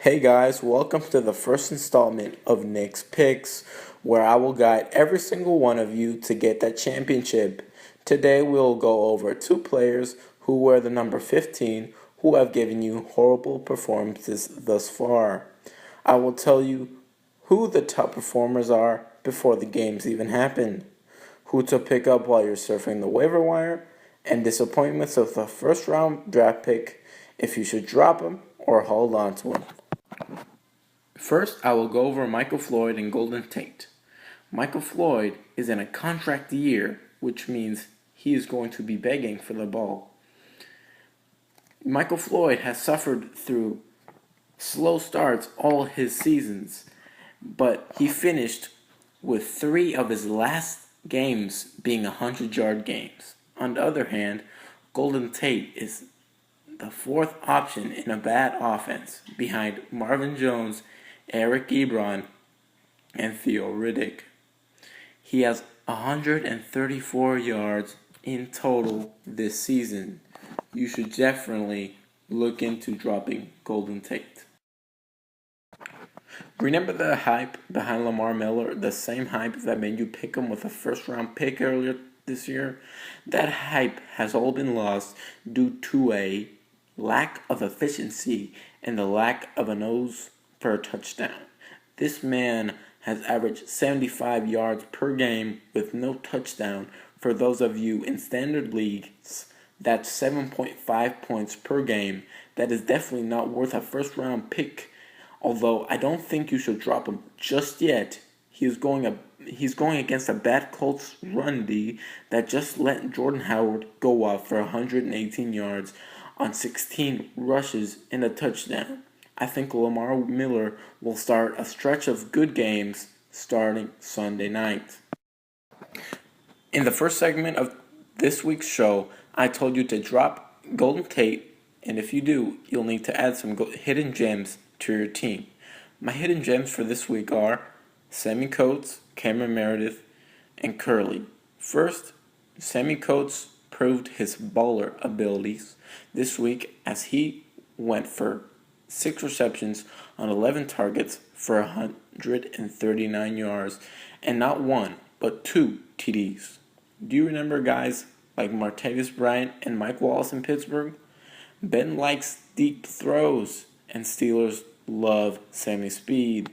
Hey guys, welcome to the first installment of Nick's Picks, where I will guide every single one of you to get that championship. Today we'll go over two players who wear the number 15 who have given you horrible performances thus far. I will tell you who the top performers are before the games even happen, who to pick up while you're surfing the waiver wire, and disappointments of the first round draft pick if you should drop him or hold on to him. First, I will go over Michael Floyd and Golden Tate. Michael Floyd is in a contract year, which means he is going to be begging for the ball. Michael Floyd has suffered through slow starts all his seasons, but he finished with 3 of his last games being 100-yard games. On the other hand, Golden Tate is the fourth option in a bad offense behind Marvin Jones, Eric Ebron, and Theo Riddick. He has 134 yards in total this season. You should definitely look into dropping Golden Tate. Remember the hype behind Lamar Miller, the same hype that made you pick him with a first round pick earlier this year? That hype has all been lost due to a lack of efficiency and the lack of a nose for a touchdown. This man has averaged 75 yards per game with no touchdown. For those of you in standard leagues, that's 7.5 points per game. That is definitely not worth a first round pick, although I don't think you should drop him just yet. He's going against a bad Colts run D that just let Jordan Howard go off for 118 yards on 16 rushes and a touchdown. I think Lamar Miller will start a stretch of good games starting Sunday night. In the first segment of this week's show, I told you to drop Golden Tate, and if you do, you'll need to add some hidden gems to your team. My hidden gems for this week are Sammy Coates, Cameron Meredith, and Curley. First, Sammy Coates proved his baller abilities this week as he went for 6 receptions on 11 targets for 139 yards and not 1 but 2 TDs. Do you remember guys like Martavis Bryant and Mike Wallace in Pittsburgh? Ben likes deep throws, and Steelers love Sammy Speed.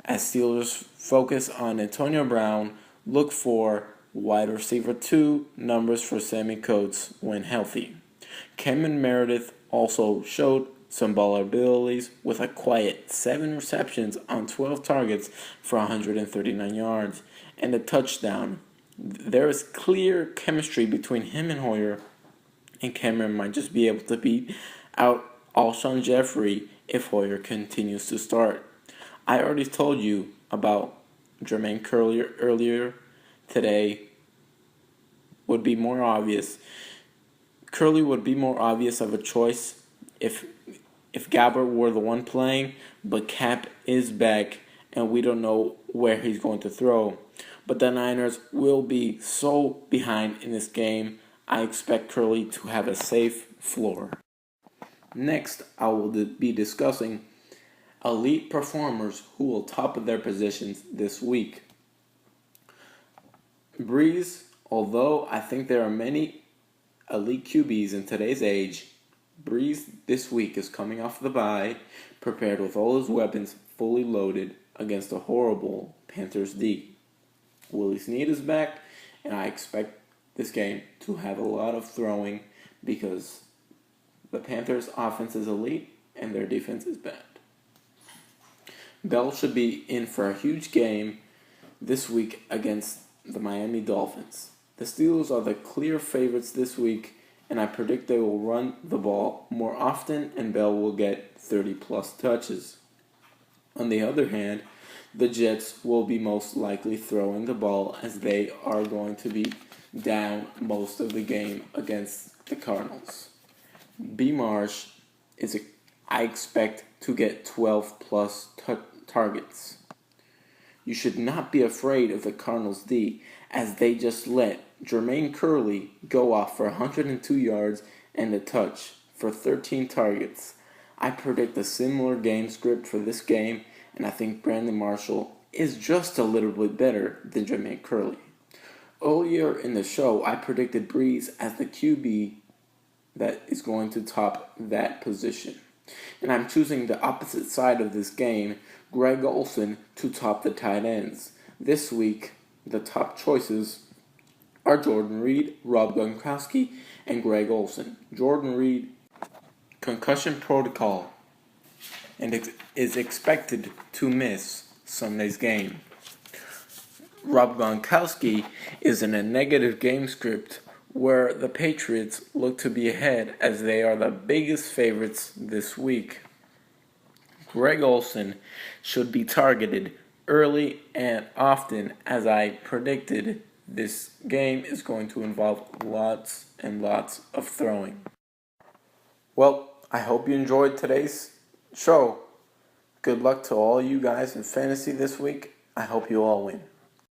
As Steelers focus on Antonio Brown, look for wide receiver 2 numbers for Sammy Coates when healthy. Cameron Meredith also showed some baller abilities with a quiet 7 receptions on 12 targets for 139 yards and a touchdown. There is clear chemistry between him and Hoyer, and Cameron might just be able to beat out Alshon Jeffrey if Hoyer continues to start. I already told you about Jermaine Curley earlier today. Would be more obvious. Curley would be more obvious of a choice if Gabbert were the one playing, but Cap is back and we don't know where he's going to throw. But the Niners will be so behind in this game, I expect Curley to have a safe floor. Next, I will be discussing elite performers who will top their positions this week. Breeze, although I think there are many elite QBs in today's age, Breeze this week is coming off the bye, prepared with all his weapons fully loaded against a horrible Panthers D. Willie Snead is back, and I expect this game to have a lot of throwing because the Panthers' offense is elite and their defense is bad. Bell should be in for a huge game this week against the Miami Dolphins. The Steelers are the clear favorites this week, and I predict they will run the ball more often and Bell will get 30-plus touches. On the other hand, the Jets will be most likely throwing the ball as they are going to be down most of the game against the Cardinals. B. Marsh I expect to get 12-plus targets. You should not be afraid of the Cardinals D as they just let Jermaine Curley go off for 102 yards and a touch for 13 targets. I predict a similar game script for this game, and I think Brandon Marshall is just a little bit better than Jermaine Curley. Earlier in the show, I predicted Breeze as the QB that is going to top that position. And I'm choosing the opposite side of this game, Greg Olsen, to top the tight ends. This week, the top choices are Jordan Reed, Rob Gronkowski, and Greg Olsen. Jordan Reed, concussion protocol, and is expected to miss Sunday's game. Rob Gronkowski is in a negative game script where the Patriots look to be ahead as they are the biggest favorites this week. Greg Olsen should be targeted early and often, as I predicted this game is going to involve lots and lots of throwing. Well, I hope you enjoyed today's show. Good luck to all you guys in fantasy this week. I hope you all win.